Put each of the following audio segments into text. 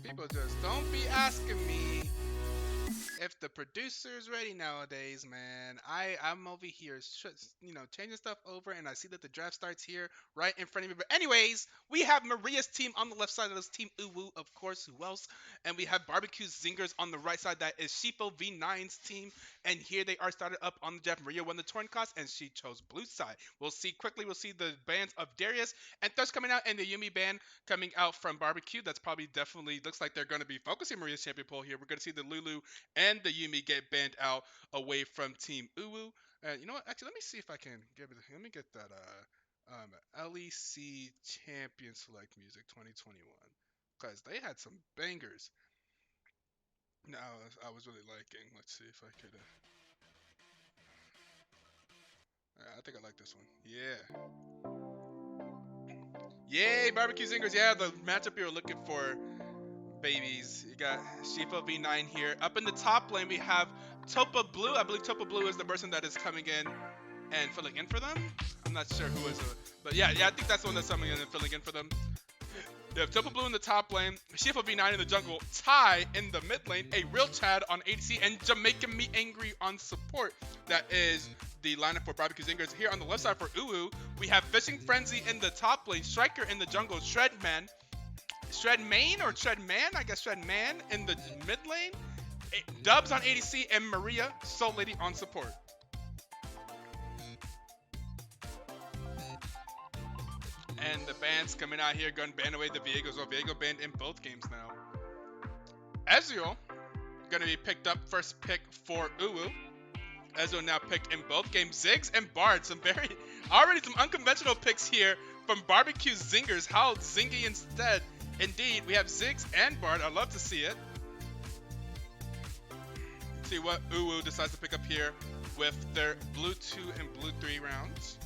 People just don't be asking me if the producer's ready nowadays, man. I'm over here, changing stuff over, and I see that the draft starts here right in front of me. But anyways, we have Maria's team on the left side of this team, Uwu, of course. Who else? And we have BBQ Zingers on the right side. That is Sheepo V9's team, and here they are started up on the draft. Maria won the torn cost, and she chose blue side. We'll see quickly. We'll see the bands of Darius and Thirst coming out, and the Yumi band coming out from BBQ. That's probably definitely looks like they're going to be focusing Maria's champion pool here. We're going to see the Lulu and the Yumi get banned out away from Team Uwu. You know what? Actually, let me see if I can get it. Let me get that LEC Champion Select Music 2021 because they had some bangers. No, I was really liking. Let's see if I could. I think I like this one. Yeah. Yay, BBQ Zingers. Yeah, the matchup you're looking for, babies. You got Shifa V9 here. Up in the top lane, we have Topa Blue. I believe Topa Blue is the person that is coming in and filling in for them. I'm not sure who is, but yeah, I think that's the one that's coming in and filling in for them. They have Topa Blue in the top lane, Shifa V9 in the jungle, Ty in the mid lane, a real Chad on ADC, and Jamaican Me Angry on support. That is the lineup for BBQ Zingers. Here on the left side for Uwu, we have Fishing Frenzy in the top lane, Striker in the jungle, Shredman, Shredman or Shredman, I guess Shredman in the mid lane, Dubs on ADC, and Maria Soul Lady on support. And the bands coming out here, going to ban away the Viegos. Well, Viego banned in both games now. Ezreal, going to be picked up first pick for Uwu. Ezreal now picked in both games. Ziggs and Bard, already some unconventional picks here from BBQ Zingers. How zingy instead. Indeed, we have Ziggs and Bard. I love to see it. See what Uwu decides to pick up here with their blue 2 and blue 3 rounds.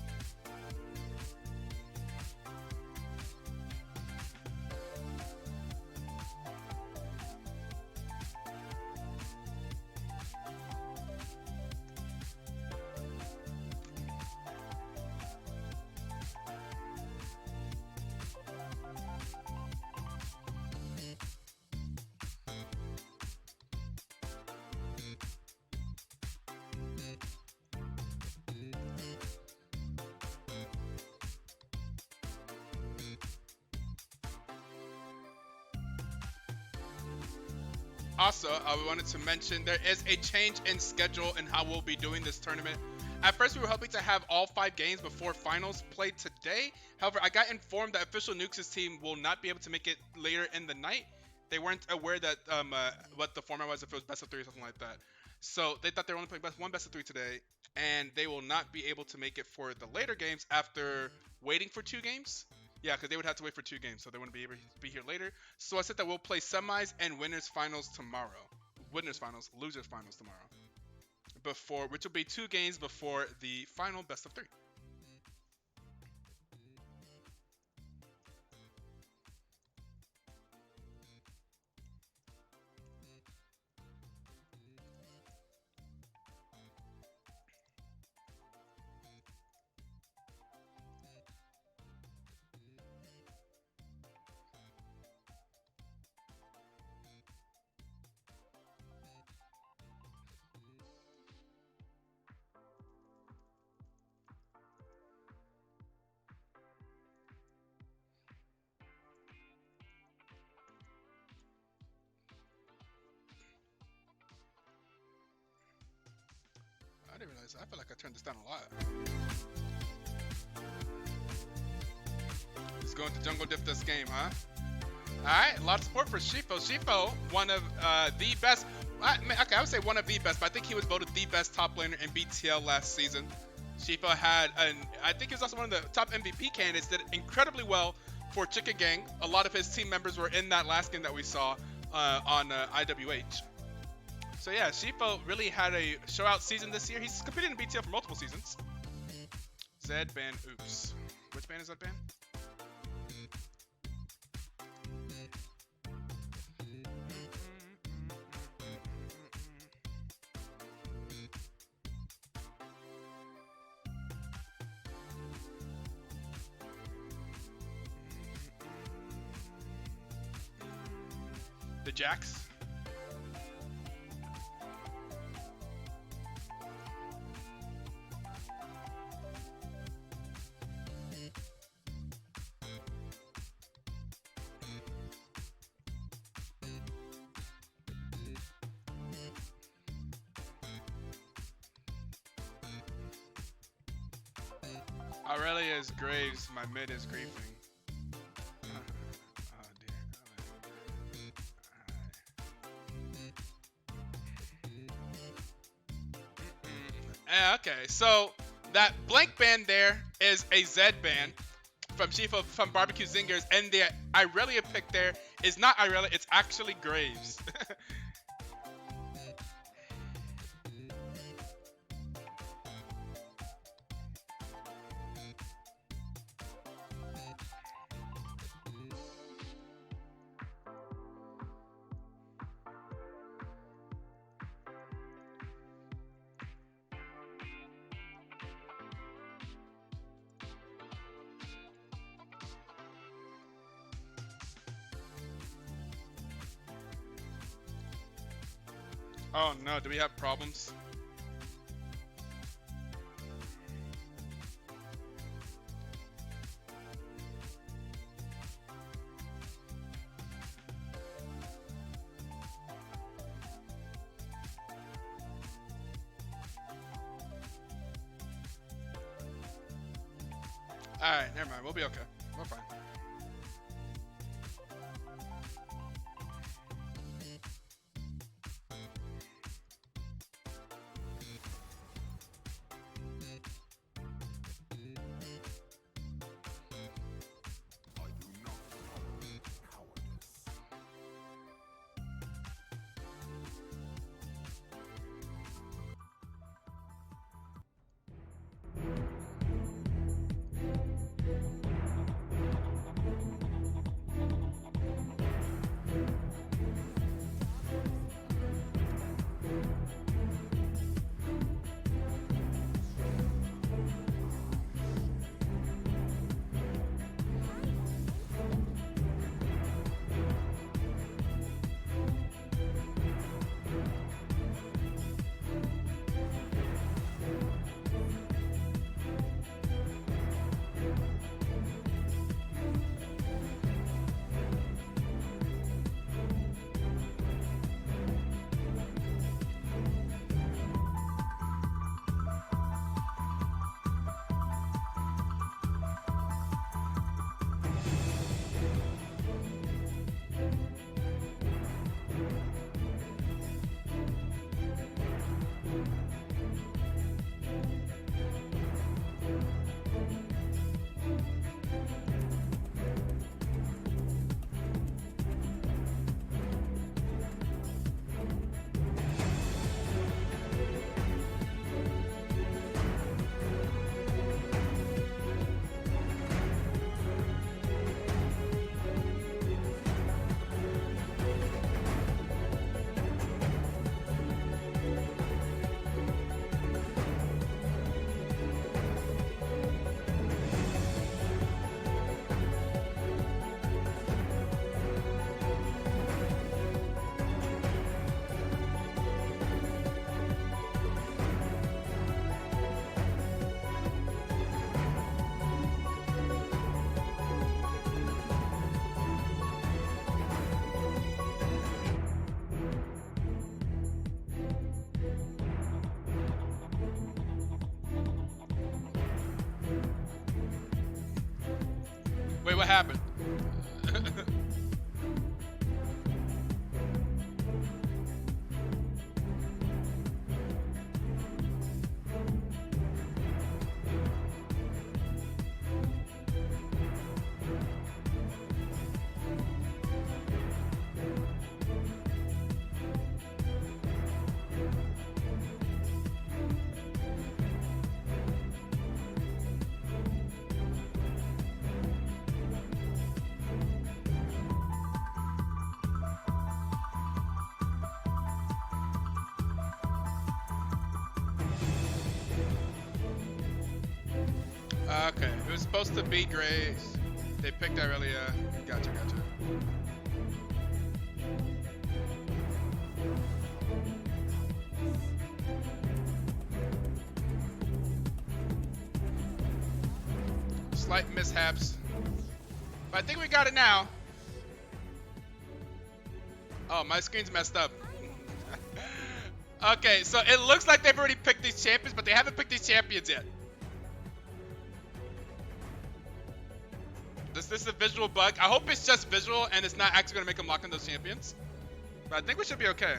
Also, I wanted to mention there is a change in schedule in how we'll be doing this tournament. At first, we were hoping to have all 5 games before finals played today. However, I got informed that official Nukez' team will not be able to make it later in the night. They weren't aware that what the format was, if it was best of 3 or something like that. So they thought they were only playing one best of 3 today, and they will not be able to make it for the later games after waiting for 2 games. Yeah, because they would have to wait for 2 games, so they wouldn't be able to be here later. So I said that we'll play semis and winners finals tomorrow. Winners finals, losers finals tomorrow. Which will be 2 games before the final best of 3. I didn't realize. I feel like I turned this down a lot. He's going to jungle diff this game, huh? Alright, a lot of support for Shifo. Shifo, one of the best. Okay, I would say one of the best, but I think he was voted the best top laner in BTL last season. Shifo had, I think he was also one of the top MVP candidates, did incredibly well for Chicken Gang. A lot of his team members were in that last game that we saw on IWH. So yeah, Shifo really had a show-out season this year. He's competed in BTL for multiple seasons. Zed ban, oops. Which ban is that ban? The jacks. Aurelia's Graves, my mid is griefing. Oh dear. Okay, so that blank band there is a Z band from Shifa from BBQ Zingers, and the Irelia pick there is not Irelia, it's actually Graves. Oh no, do we have problems? Alright, never mind, we'll be okay. We're fine. Wait, what happened? Okay, it was supposed to be Graves. They picked Irelia. Gotcha, gotcha. Slight mishaps. But I think we got it now. Oh, my screen's messed up. Okay, so it looks like they've already picked these champions, but they haven't picked these champions yet. This is a visual bug. I hope it's just visual and it's not actually going to make them lock in those champions. But I think we should be okay.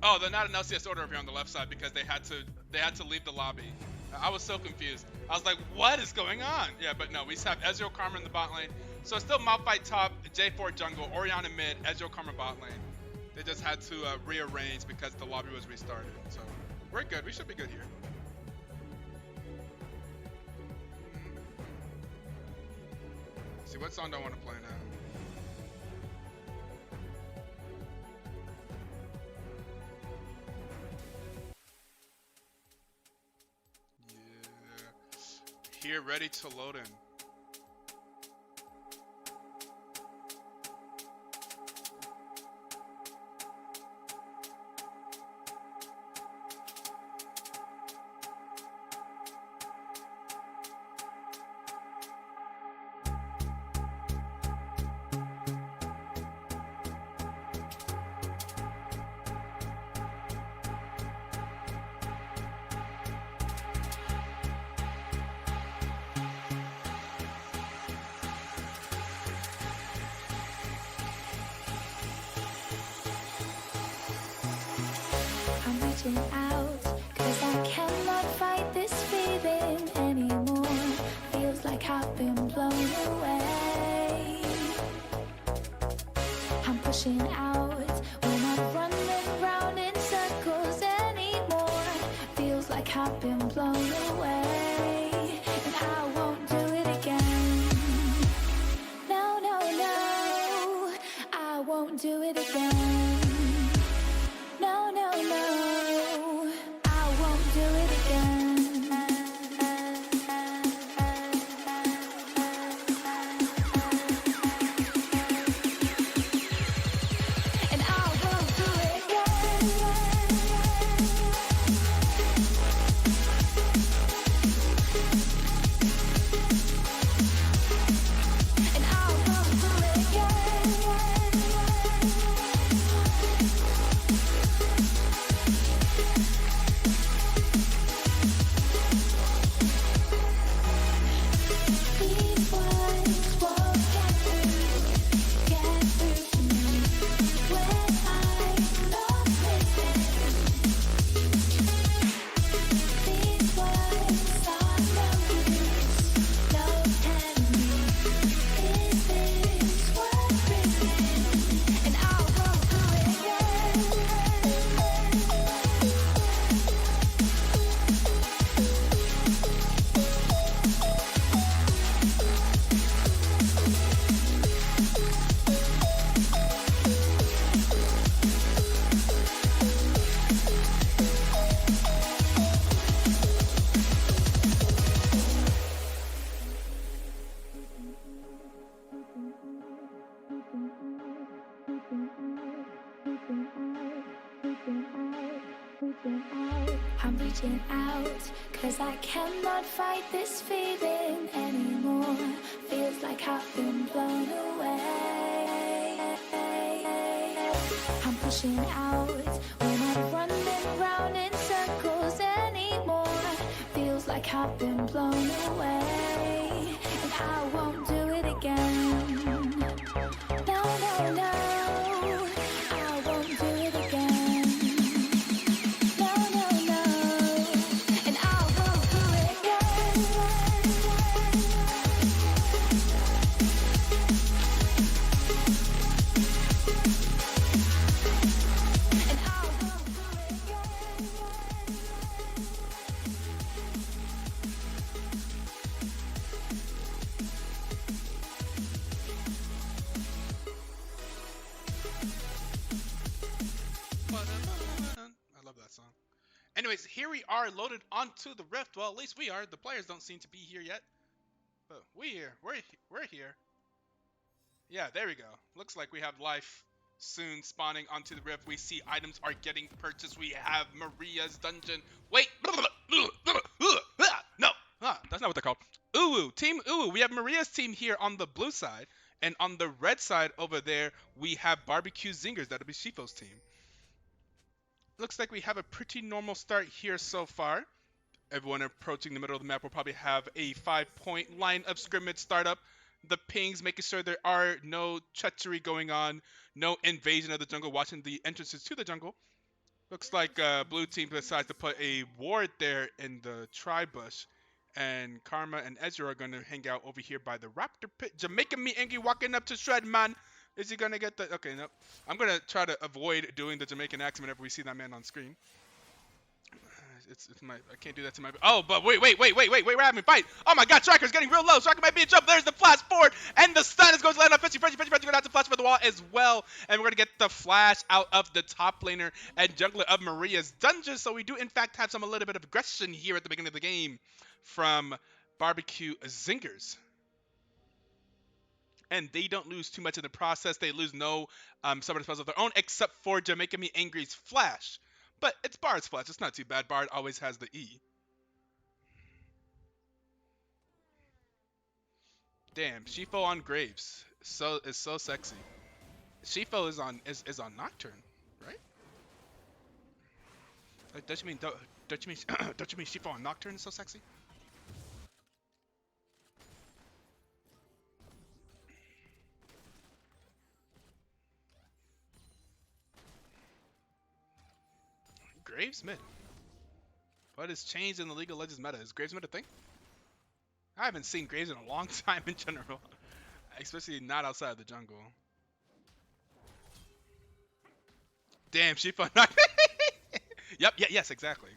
Oh, they're not an LCS order over here on the left side because they had to leave the lobby. I was so confused. I was like, what is going on? Yeah, but no, we just have Ezreal Karma in the bot lane. So it's still Malphite top, J4 jungle, Orianna mid, Ezreal Karma bot lane. They just had to rearrange because the lobby was restarted. So we're good. We should be good here. See, what song do I want to play now? Here, ready to load in. Out, 'cause I cannot fight this feeling anymore. Feels like I've been blown away. I'm pushing out, we're not running round in circles anymore. Feels like I've been blown away, and I won't do it again. No, no, no, I won't do it again. No, no, no, I won't do it again. And I won't do it again. I'm reaching out, cause I cannot fight this feeling anymore. Feels like I've been blown away. I'm pushing out, we're not running round in circles anymore. Feels like I've been blown away, and I won't do it again. No, no, no, I won't do it again. No, no, no, and I won't do it again. And I won't do it again. I love that song. Anyways, here we are loaded onto the Rift. Well, at least we are. The players don't seem to be here yet. But we're here. Yeah, there we go. Looks like we have life soon spawning onto the Rift. We see items are getting purchased. We have Maria's dungeon. Wait. No. That's not what they're called. Uwu. Team Uwu. We have Maria's team here on the blue side. And on the red side over there, we have BBQ Zingers. That'll be Shifo's team. Looks like we have a pretty normal start here so far. Everyone approaching the middle of the map will probably have a 5-point line of scrimmage startup. The pings, making sure there are no treachery going on, no invasion of the jungle, watching the entrances to the jungle. Looks like blue team decides to put a ward there in the tri-bush. And Karma and Ezra are going to hang out over here by the raptor pit. Jamaican me angry walking up to Shred, man. Is he going to get the... Okay, nope. I'm going to try to avoid doing the Jamaican accent whenever we see that man on screen. It's my... I can't do that to my... Oh, but wait, we're having a fight. Oh my god, Striker's getting real low. Striker might be in trouble. There's the flash forward. And the stun is going to land on Frenchie. Frenchie going to have to flash for the wall as well. And we're going to get the flash out of the top laner and jungler of Maria's dungeon. So we do, in fact, have a little bit of aggression here at the beginning of the game from BBQ Zingers. And they don't lose too much in the process. They lose no summoner spells of their own, except for Jamaican Me Angry's flash. But it's Bard's flash. It's not too bad. Bard always has the E. Damn, Shifo on Graves. Is so sexy. Shifo is on Nocturne, right? Like, don't you mean Shifo on Nocturne is so sexy? Graves mid. What has changed in the League of Legends meta? Is Graves mid a thing? I haven't seen Graves in a long time in general. Especially not outside of the jungle. Damn, she fun. Yep, yes, exactly.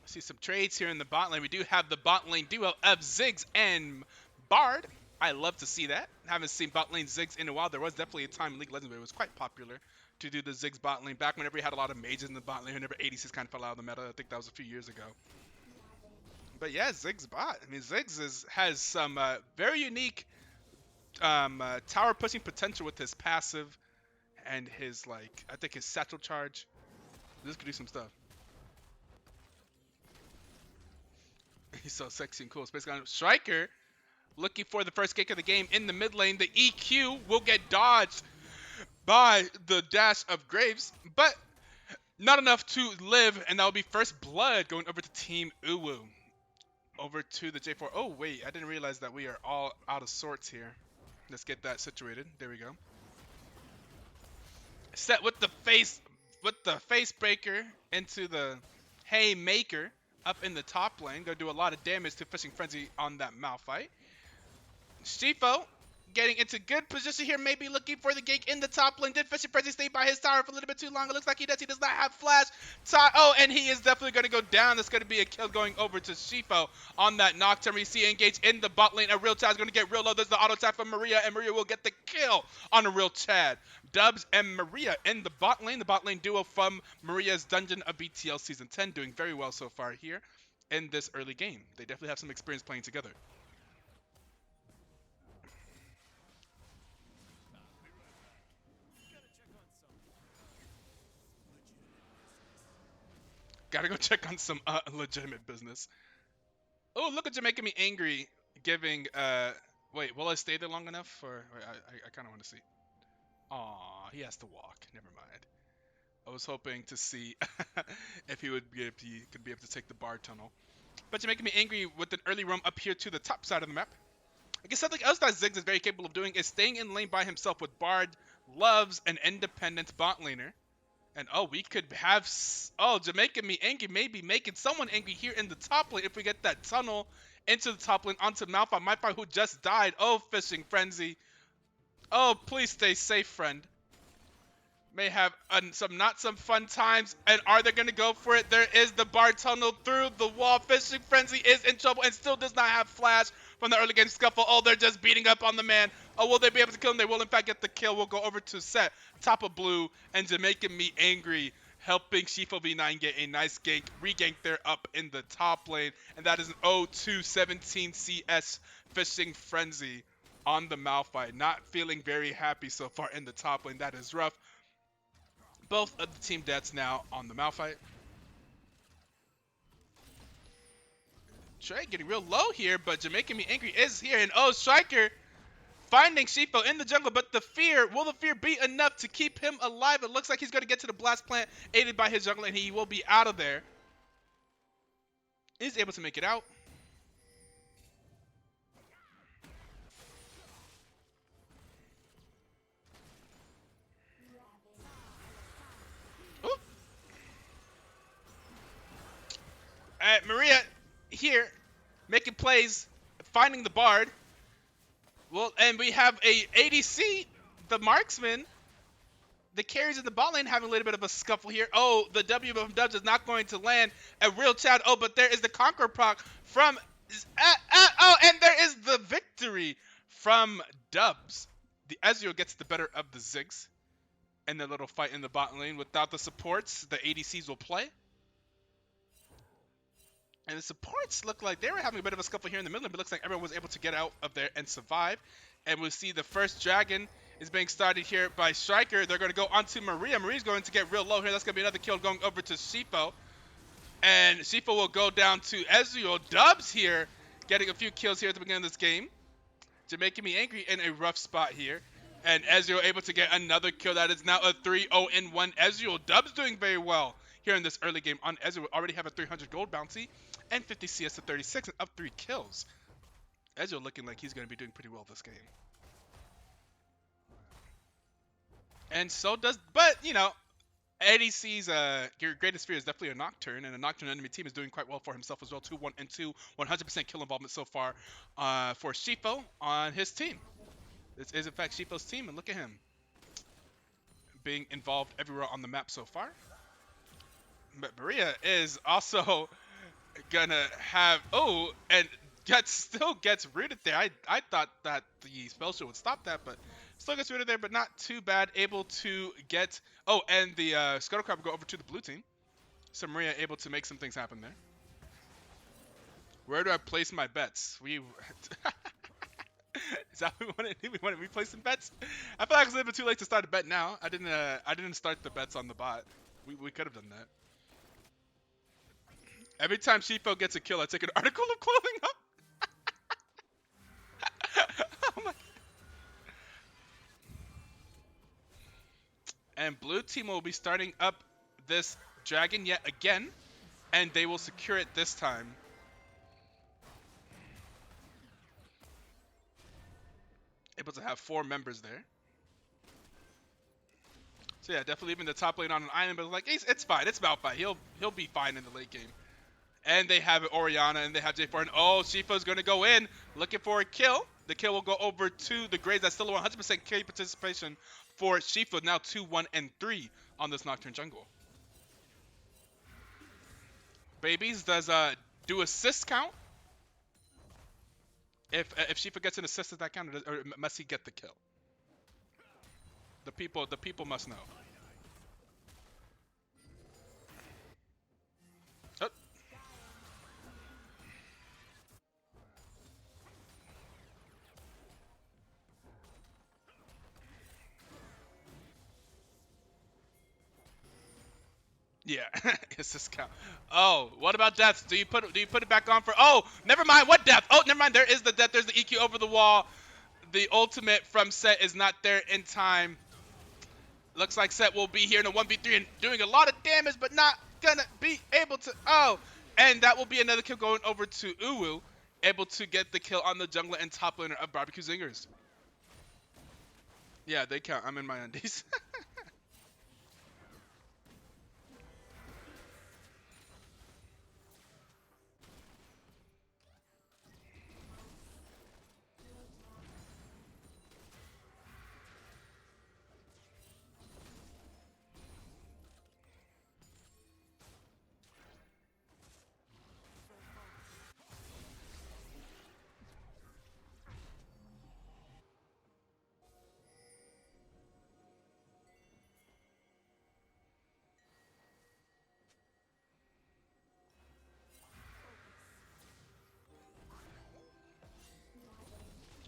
See some trades here in the bot lane. We do have the bot lane duo of Ziggs and Bard. I love to see that. Haven't seen bot lane Ziggs in a while. There was definitely a time in League of Legends where it was quite popular to do the Ziggs bot lane. Back whenever we had a lot of mages in the bot lane, whenever 86 kind of fell out of the meta. I think that was a few years ago. But yeah, Ziggs bot. I mean, Ziggs has some very unique tower pushing potential with his passive and his, like, I think his satchel charge. This could do some stuff. He's so sexy and cool. Space Gun Striker looking for the first gank of the game in the mid lane. The EQ will get dodged by the dash of Graves, but not enough to live, and that will be first blood going over to Team Uwu. Over to the J4. Oh, wait, I didn't realize that we are all out of sorts here. Let's get that situated. There we go. Set with the face breaker into the haymaker up in the top lane. Gonna do a lot of damage to Fishing Frenzy on that Malphite. Shifo getting into good position here, maybe looking for the gank in the top lane. Did Fishing Frenzy stay by his tower for a little bit too long? It looks like he does. He does not have flash. Oh, and he is definitely going to go down. That's going to be a kill going over to Shifo on that Nocturne. We see engage in the bot lane. A real Chad is going to get real low. There's the auto tap from Maria, and Maria will get the kill on a real Chad. Dubs and Maria in the bot lane duo from Maria's Dungeon of BTL Season 10, doing very well so far here in this early game. They definitely have some experience playing together. Gotta go check on some legitimate business. Oh, look at you making me angry. Giving wait, will I stay there long enough? Or wait, I kind of want to see. Aw, he has to walk. Never mind. I was hoping to see if he could be able to take the bar tunnel. But you're making me angry with an early roam up here to the top side of the map. I guess something else that Ziggs is very capable of doing is staying in lane by himself with Bard, loves an independent bot laner. And oh, we could have Jamaican me angry, maybe making someone angry here in the top lane if we get that tunnel into the top lane onto Malphite. Malphite who just died. Oh, fishing frenzy. Oh, please stay safe, friend. May have some fun times. And are they gonna go for it? There is the bar tunnel through the wall. Fishing frenzy is in trouble and still does not have flash from the early game scuffle. Oh, they're just beating up on the man. Oh, will they be able to kill him? They will in fact get the kill. We'll go over to Set, top of blue, and Jamaican me angry, helping Shifo V9 get a nice gank, regank there up in the top lane, and that is an 0-2-17 CS fishing frenzy on the Malphite. Not feeling very happy so far in the top lane. That is rough. Both of the team deaths now on the Malphite. Trey getting real low here, but Jamaican me angry is here, and oh, Striker finding Shifo in the jungle, but will the fear be enough to keep him alive? It looks like he's going to get to the blast plant, aided by his jungle, and he will be out of there. He's able to make it out. Maria here making plays, finding the Bard. Well, and we have a ADC, the marksman. The carries in the bot lane having a little bit of a scuffle here. Oh, the W from Dubs is not going to land a real Chad. Oh, but there is the Conqueror proc from... oh, and there is the victory from Dubs. The Ezreal gets the better of the Ziggs in the little fight in the bot lane. Without the supports, the ADCs will play. And the supports look like they were having a bit of a scuffle here in the middle, but it looks like everyone was able to get out of there and survive. And we'll see the first dragon is being started here by Striker. They're going to go onto Maria. Maria's going to get real low here. That's going to be another kill going over to Shifo. And Shifo will go down to Ezreal. Dubs here getting a few kills here at the beginning of this game. Making me angry in a rough spot here. And Ezreal able to get another kill. That is now a 3-0-1 Ezreal. Dubs doing very well here in this early game on Ezreal. We already have a 300 gold bounty and 50 CS to 36 and up 3 kills. Ezreal looking like he's going to be doing pretty well this game. And so does, but you know, ADC's your greatest fear is definitely a Nocturne, and a Nocturne enemy team is doing quite well for himself as well. 2-1 and 2, 100% kill involvement so far for Shifo on his team. This is in fact Shifo's team, and look at him being involved everywhere on the map so far. But Maria is also gonna have and still gets rooted there. I thought that the spell shield would stop that, but still gets rooted there, but not too bad. Able to get and the Scuttlecrab will go over to the blue team. So Maria able to make some things happen there. Where do I place my bets? We is that what we want to do? We want to replace some bets? I feel like it's a little bit too late to start a bet now. I didn't start the bets on the bot. We could have done that. Every time Shifo gets a kill, I take an article of clothing up. Oh my. And blue team will be starting up this dragon yet again, and they will secure it this time. Able to have 4 members there. So yeah, definitely leaving the top lane on an island, but like it's fine. It's Malphite. He'll be fine in the late game. And they have Orianna, and they have J4, and oh, Shifo's going to go in, looking for a kill. The kill will go over to the Graves. That's still a 100% carry participation for Shifo. Now 2-1 and 3 on this Nocturne jungle. Babies, does do assist count? If Shifo gets an assist, does that count, or must he get the kill? The people must know. Oh. Yeah, it's this count. Oh, what about deaths? Do you put it back on for? Oh, never mind. What death? Oh, never mind. There is the death. There's the EQ over the wall. The ultimate from Set is not there in time. Looks like Set will be here in a 1v3 and doing a lot of damage, but not gonna be able to. Oh, and that will be another kill going over to Uwu, able to get the kill on the jungler and top laner of BBQ Zingers. Yeah, they count. I'm in my undies.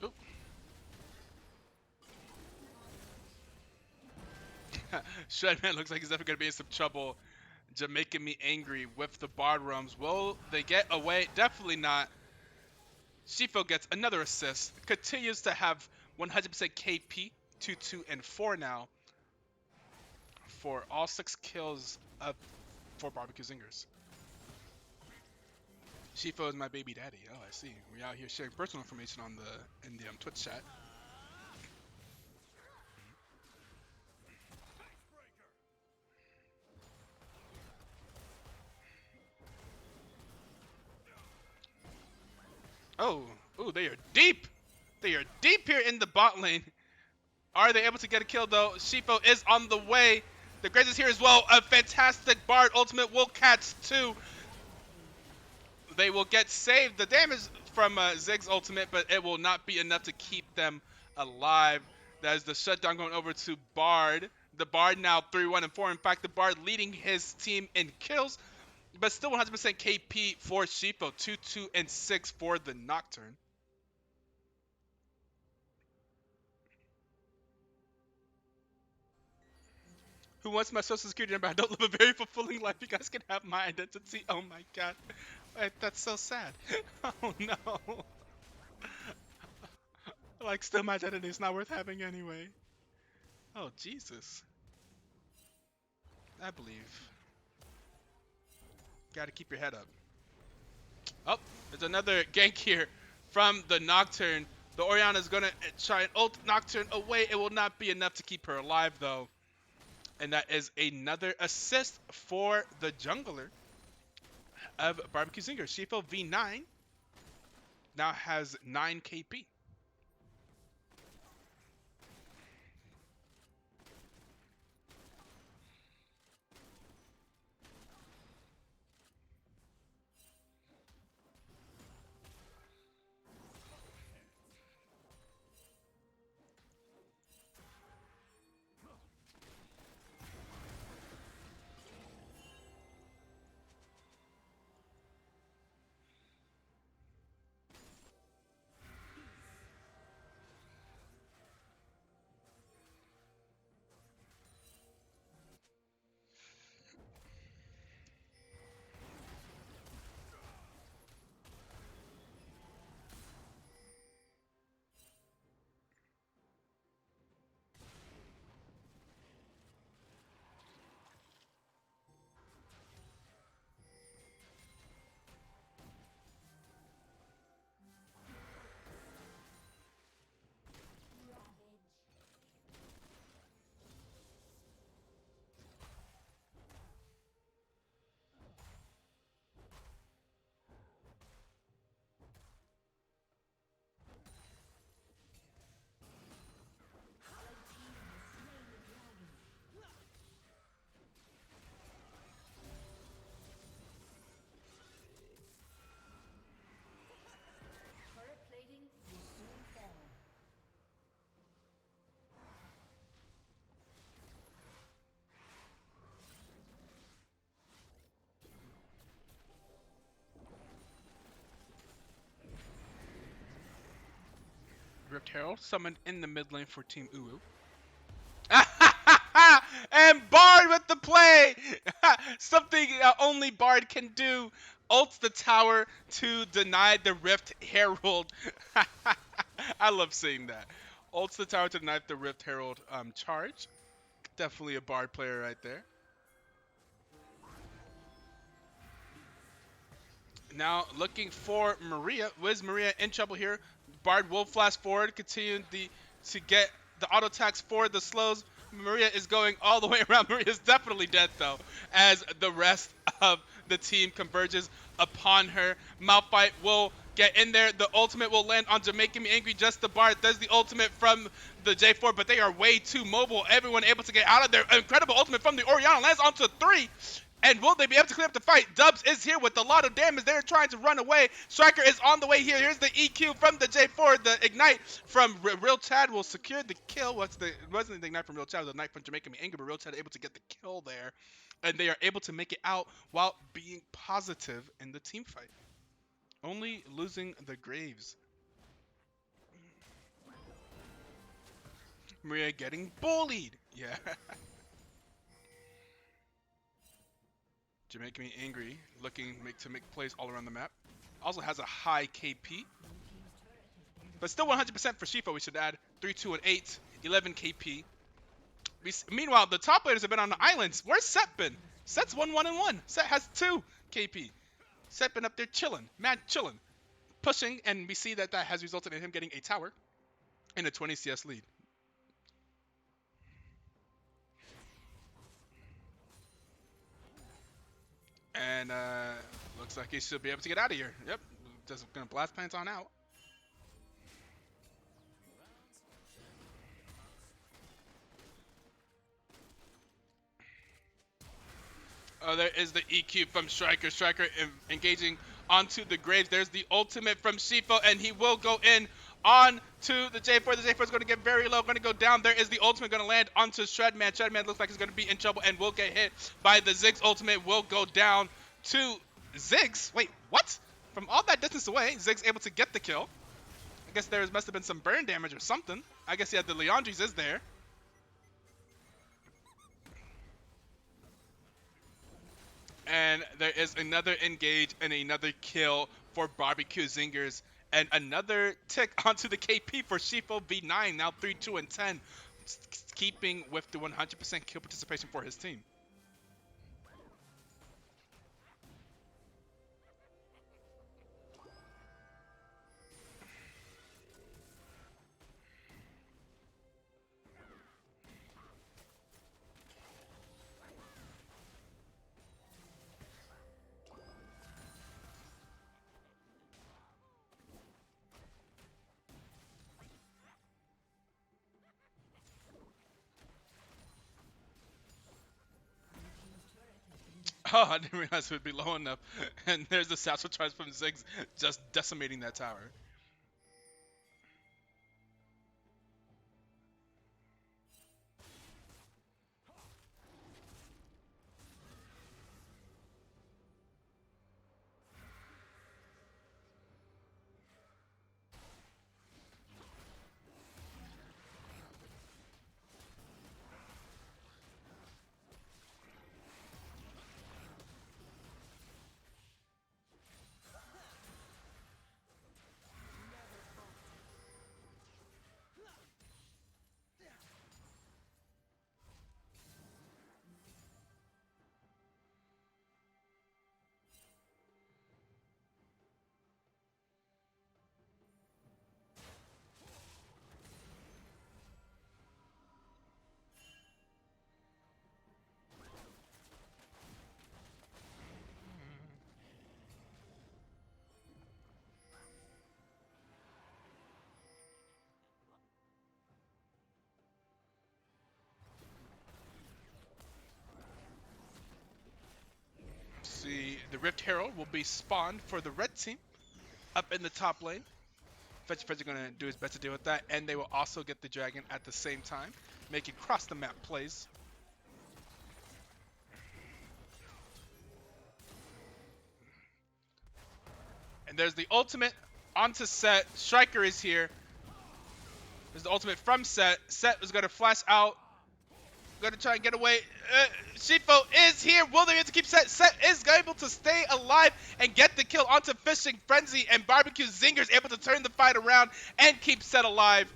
Oop. Shredman looks like he's definitely gonna be in some trouble. Just making me angry with the Bard Rums. Will they get away? Definitely not. Shifo gets another assist. Continues to have 100% KP, 2, 2, and 4 now for all 6 kills of for BBQ Zingers. Shifo is my baby daddy. Oh, I see. We out here sharing personal information on the Twitch chat. Oh, ooh, they are deep. They are deep here in the bot lane. Are they able to get a kill though? Shifo is on the way. The Graze is here as well. A fantastic Bard ultimate will catch 2. They will get saved. The damage from Zig's ultimate, but it will not be enough to keep them alive. That is the shutdown going over to Bard. The Bard now 3-1 and 4. In fact, the Bard leading his team in kills, but still 100% KP for Shifo. 2, 2, and 6 for the Nocturne. Who wants my social security number? I don't live a very fulfilling life. You guys can have my identity. Oh my god. That's so sad. Oh no. Like, still my identity is not worth having anyway. Oh, Jesus. I believe. Gotta keep your head up. Oh, there's another gank here from the Nocturne. The Orianna is gonna try and ult Nocturne away. It will not be enough to keep her alive though. And that is another assist for the jungler of BBQ Zingers. Shifo V9 now has 9 KP. Rift Herald summoned in the mid lane for Team Uwu. And Bard with the play! Something only Bard can do. Ults the tower to deny the Rift Herald. I love seeing that. Ults the tower to deny the Rift Herald charge. Definitely a Bard player right there. Now looking for Maria. Was Maria in trouble here? Bard will flash forward, continue to get the auto attacks for the slows. Maria is going all the way around. Maria is definitely dead though, as the rest of the team converges upon her. Malphite will get in there. The ultimate will land on Making Me Angry. Just the Bard. There's the ultimate from the J4, but they are way too mobile. Everyone able to get out of there. Incredible ultimate from the Oriana lands onto 3. And will they be able to clear up the fight? Dubs is here with a lot of damage. They're trying to run away. Striker is on the way here. Here's the EQ from the J4. The Ignite from Real Chad will secure the kill. It wasn't the Ignite from Real Chad. It was the Ignite from Jamaican Me Angry, but Real Chad able to get the kill there. And they are able to make it out while being positive in the team fight. Only losing the Graves. Maria getting bullied. Yeah. Jamaican Me Angry, looking to make plays all around the map. Also has a high KP. But still 100% for Shifa, we should add. 3, 2, and 8, 11 KP. Meanwhile, the top laners have been on the islands. Where's Set been? Set's 1, 1, and 1. Set has 2 KP. Set been up there chilling, mad chilling. Pushing, and we see that has resulted in him getting a tower and a 20 CS lead. And looks like he should be able to get out of here. Yep, just gonna blast pants on out. Oh, there is the EQ from Striker. Striker engaging onto the Graves. There's the ultimate from Shifa, and he will go in on to the J4. The J4 is going to get very low, going to go down. There is the ultimate going to land onto Shredman. Shredman looks like he's going to be in trouble and will get hit by the Ziggs ultimate. Will go down to Ziggs. Wait, what? From all that distance away, Ziggs able to get the kill. I guess there must have been some burn damage or something. I guess the Leandres is there. And there is another engage and another kill for BBQ Zingers. And another tick onto the KP for Shifo V9. Now 3, 2, and 10. Keeping with the 100% kill participation for his team. Oh, I didn't realize it would be low enough. And there's the satchel charge from Ziggs just decimating that tower. See, the Rift Herald will be spawned for the red team up in the top lane. Fetch is going to do his best to deal with that, and they will also get the dragon at the same time, making cross the map plays. And there's the ultimate onto Set. Striker is here. There's the ultimate from Set. Set is going to flash out Gonna try and get away. Shifo is here. Will they be able to keep set? Set is able to stay alive and get the kill onto Fishing Frenzy, and BBQ Zingers able to turn the fight around and keep set alive.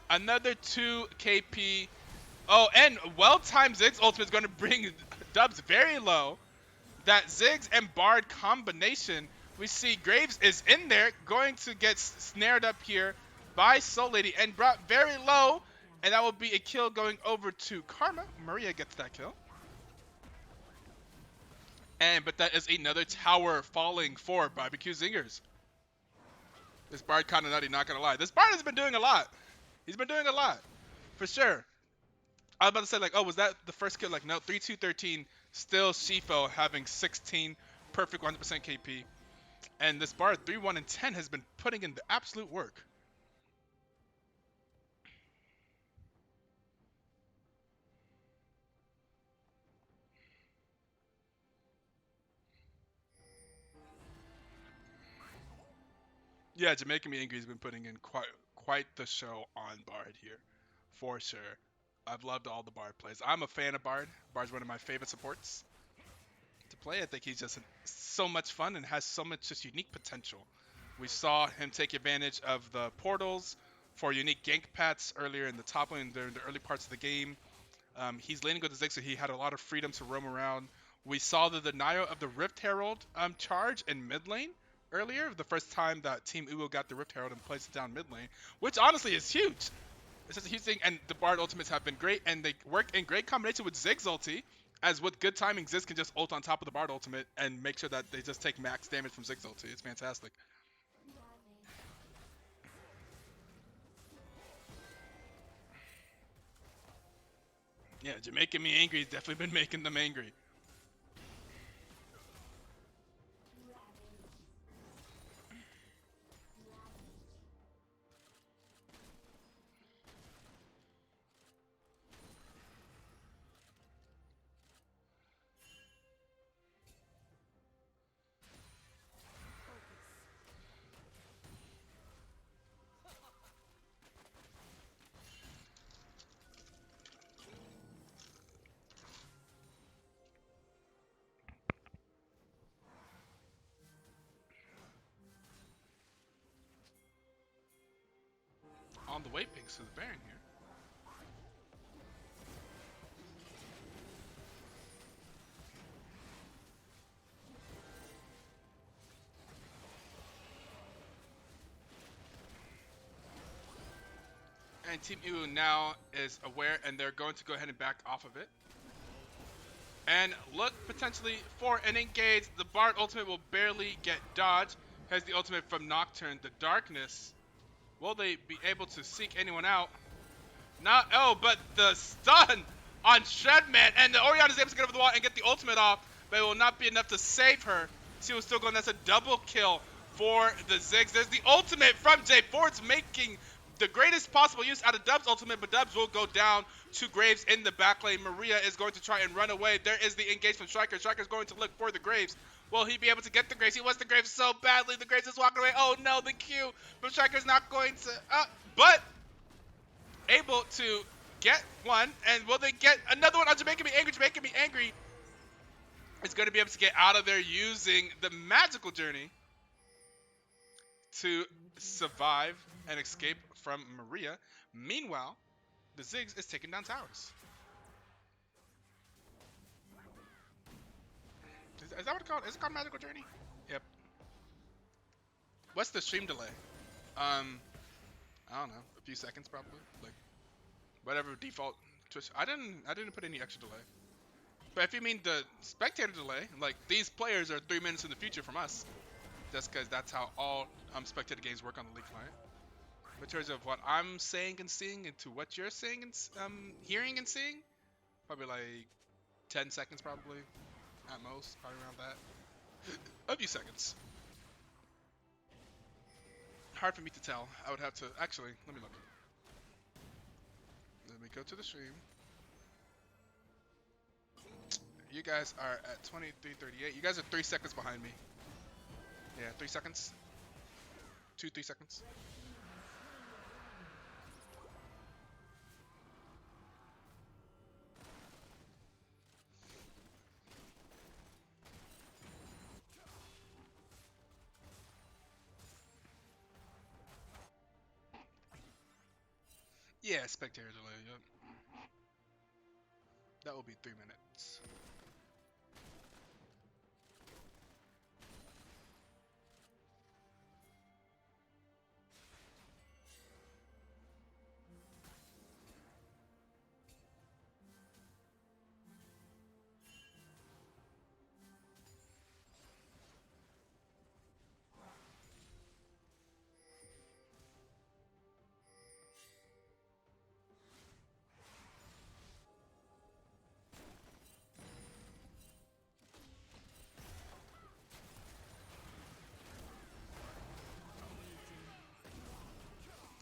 Another 2 KP. Oh, and well-timed Ziggs ultimate is going to bring Dubs very low. That Ziggs and Bard combination, we see Graves is in there, going to get snared up here by Soul Lady and brought very low, and that will be a kill going over to Karma. Maria gets that kill. But that is another tower falling for BBQ Zingers. This Bard kinda nutty, not gonna lie. This Bard has been doing a lot. He's been doing a lot, for sure. I was about to say, like, oh, was that the first kill? Like, no, 3-2-13, still Shifo having 16, perfect 100% KP. And this Bard, 3-1-10, has been putting in the absolute work. Yeah, Jamaican Me Angry has been putting in quite the show on Bard here, for sure. I've loved all the Bard plays. I'm a fan of Bard. Bard's one of my favorite supports to play. I think he's just so much fun and has so much just unique potential. We saw him take advantage of the portals for unique gank paths earlier in the top lane during the early parts of the game. He's laning with the Ziggs, so he had a lot of freedom to roam around. We saw the denial of the Rift Herald charge in mid lane earlier, the first time that Team Uwo got the Rift Herald and placed it down mid lane, which honestly is huge. It's just a huge thing, and the Bard ultimates have been great, and they work in great combination with Ziggs ulti, as with good timing, Ziggs can just ult on top of the Bard ultimate and make sure that they just take max damage from Ziggs ulti. It's fantastic. Yeah, Jamaican Me Angry has definitely been making them angry. On the way pings to the Baron here. And Team Uwu now is aware, and they're going to go ahead and back off of it. And look potentially for an engage. The Bard ultimate will barely get dodged. Has the ultimate from Nocturne, the Darkness. Will they be able to seek anyone out? Not, oh, but the stun on Shredman, and the Orion is able to get over the wall and get the ultimate off, but it will not be enough to save her. She was still going, that's a double kill for the Ziggs. There's the ultimate from Jay Ford's making the greatest possible use out of Dubs' ultimate, but Dubs will go down to Graves in the back lane. Maria is going to try and run away. There is the engage from Striker. Striker's going to look for the Graves. Will he be able to get the Graves? He wants the Graves so badly. The Graves is walking away. Oh no, the Q. But Striker's not going to, but able to get one. And will they get another one on Jamaican Me Angry? Jamaican Me Angry is going to be able to get out of there using the magical journey to survive and escape from Maria. Meanwhile, the Ziggs is taking down towers. Is that what it's called? Is it called Magical Journey? Yep. What's the stream delay? I don't know, a few seconds probably. Like whatever default Twitch. I didn't put any extra delay. But if you mean the spectator delay, like these players are 3 minutes in the future from us. Just because that's how all spectator games work on the League client. In terms of what I'm saying and seeing into what you're saying and hearing and seeing, probably like 10 seconds probably. At most, probably around that. A few seconds. Hard for me to tell. I would have to, actually, let me look. Let me go to the stream. You guys are at 23:38. You guys are 3 seconds behind me. Yeah, 3 seconds. 2-3 seconds. Yeah, spectator delay. Yep. That will be 3 minutes.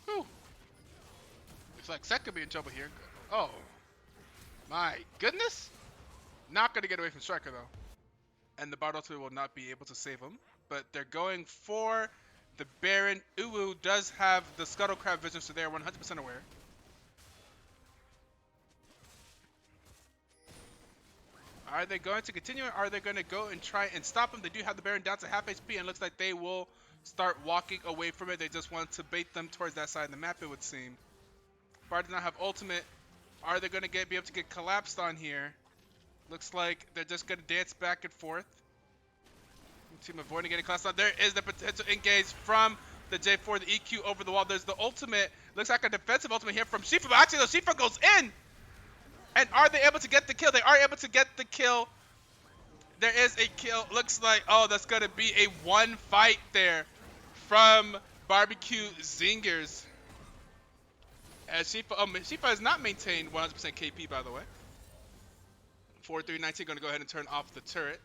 Whew. Looks like Seth could be in trouble here. Oh, my goodness. Not going to get away from Striker, though. And the Bard ultimate will not be able to save him. But they're going for the Baron. Uwu does have the Scuttle Crab vision, so they're 100% aware. Are they going to continue, or are they going to go and try and stop him? They do have the Baron down to half HP, and looks like they will start walking away from it. They just want to bait them towards that side of the map, it would seem. Bard does not have ultimate. Are they going to be able to get collapsed on here? Looks like they're just going to dance back and forth. Team avoiding getting collapsed on. There is the potential engage from the J4, the EQ over the wall. There's the ultimate. Looks like a defensive ultimate here from Shifa, but actually, the Shifa goes in. And are they able to get the kill? They are able to get the kill. There is a kill. Looks like, oh, that's going to be a one fight there from BBQ Zingers. As Shifa has not maintained 100% KP, by the way. 4-3-19 going to go ahead and turn off the turret.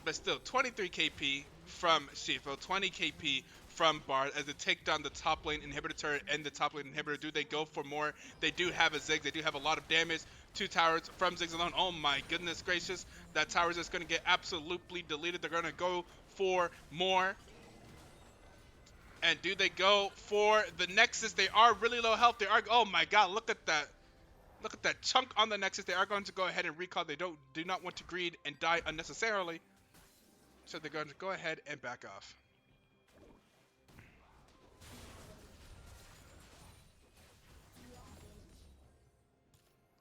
But still, 23 KP from Shifa, 20 KP from Bard as they take down the top lane inhibitor turret and the top lane inhibitor. Do they go for more? They do have a Ziggs. They do have a lot of damage. 2 towers from Ziggs alone. Oh my goodness gracious. That tower is just going to get absolutely deleted. They're going to go for more. And do they go for the Nexus? They are really low health. They are, oh my god, look at that. Look at that chunk on the Nexus. They are going to go ahead and recall. They do not want to greed and die unnecessarily. So they're going to go ahead and back off.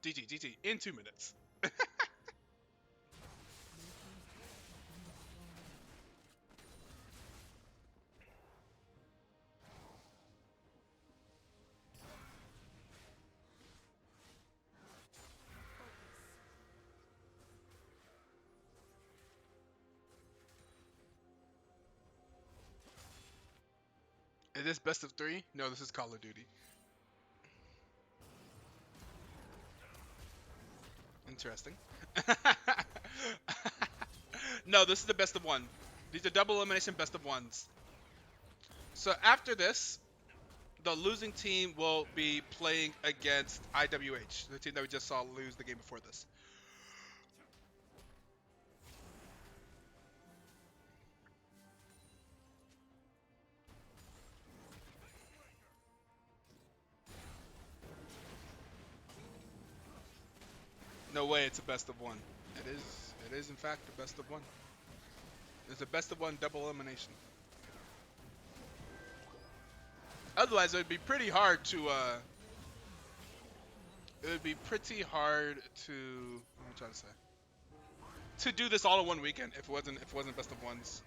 GG in 2 minutes. Is this best of 3? No, this is Call of Duty. Interesting. No, this is the best of 1. These are double elimination best of 1s. So after this, the losing team will be playing against IWH, the team that we just saw lose the game before this. No way, it's a best of 1. It is in fact a best of 1. It's a best of 1 double elimination. Otherwise, it would be pretty hard to. It would be pretty hard to. What am I trying to say? To do this all in one weekend if it wasn't best of 1s.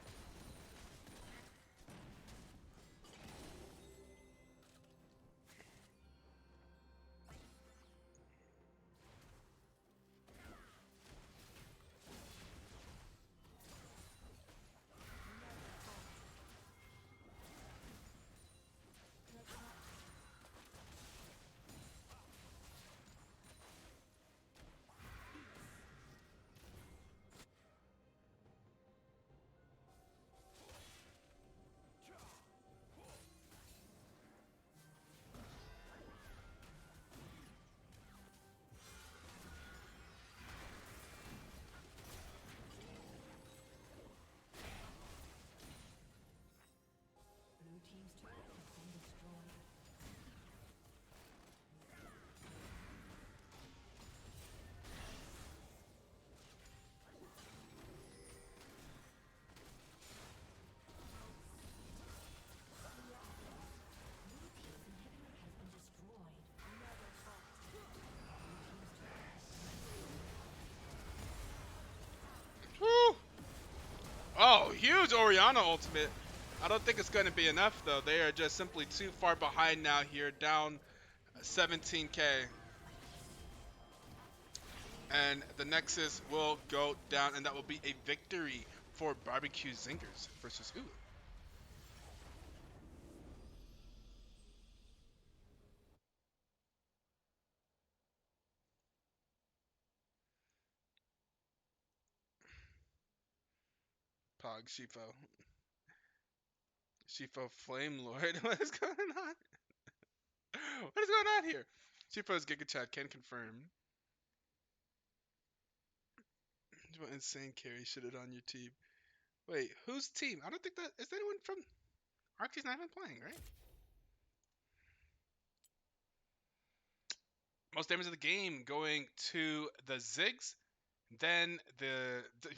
Oh, huge Oriana ultimate. I don't think it's going to be enough though. They are just simply too far behind now here, down 17k. And the Nexus will go down, and that will be a victory for BBQ Zingers versus Ulu. Pog Shifo. Shifo Flame Lord. What is going on? What is going on here? Shifo's Giga Chat can confirm. What insane carry should it on your team? Wait, whose team? I don't think that is anyone from Arcty's not even playing, right? Most damage of the game going to the Ziggs. Then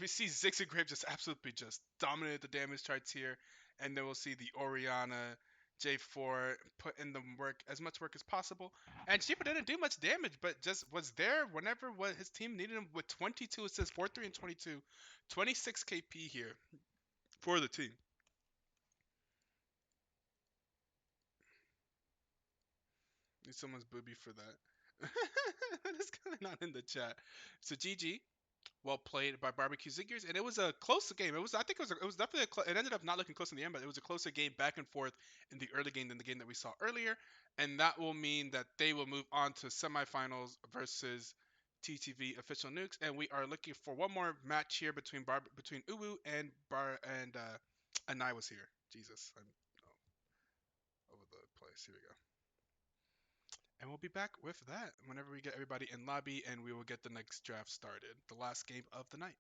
we see Ziggs and Grave just absolutely just dominate the damage charts here, and then we'll see the Oriana J4 put in the work as much work as possible. And Sheepa didn't do much damage, but just was there whenever what his team needed him with 22 assists, 4-3 and 22, 26 KP here for the team. Need someone's booby for that. What is going on in the chat? So GG, well played by BBQ Zingers, and it was a close game. I think it was definitely it ended up not looking close in the end, but it was a closer game back and forth in the early game than the game that we saw earlier, and that will mean that they will move on to semifinals versus TTV official nukes, and we are looking for one more match here between Uwu and Inai was here. Jesus, I'm all over the place. Here we go. And we'll be back with that whenever we get everybody in lobby and we will get the next draft started. The last game of the night.